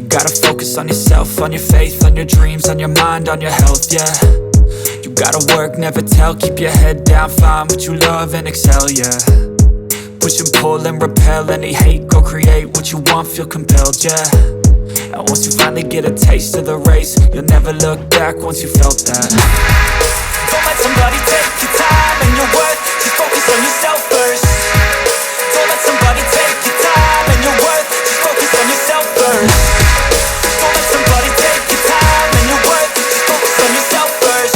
gotta focus on yourself, on your faith, on your dreams, on your mind, on your health, yeah. You gotta work, never tell, keep your head down, find what you love and excel, yeah. Push and pull and repel any hate, go create what you want, feel compelled, yeah. And once you finally get a taste of the race, you'll never look back once you felt that. Don't let somebody take your time and your worth, just focus on yourself first. Don't let somebody take your time and your worth, just focus on yourself first. Don't let somebody take your time and your worth, just focus on yourself first.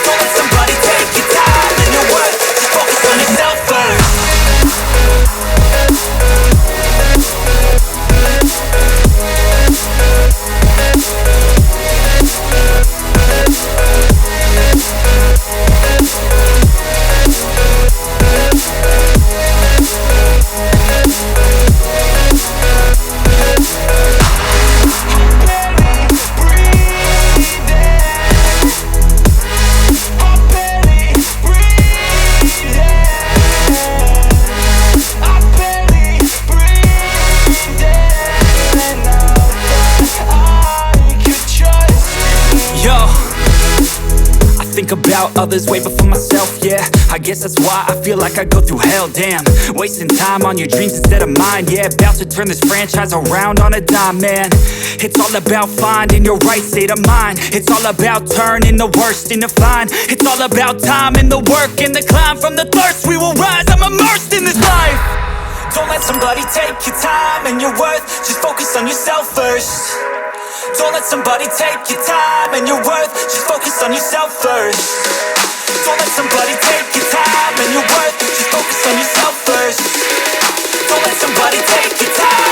Don't let somebody take your time and your worth, just focus on yourself first. Think about others way before myself, yeah. I guess that's why I feel like I go through hell, damn. Wasting time on your dreams instead of mine, yeah. About to turn this franchise around on a dime, man. It's all about finding your right state of mind. It's all about turning the worst into fine. It's all about time and the work and the climb. From the thirst we will rise, I'm immersed in this life. Don't let somebody take your time and your worth, just focus on yourself first. Don't let somebody take your time and your worth, just focus on yourself first. Don't let somebody take your time and your worth, just focus on yourself first. Don't let somebody take your time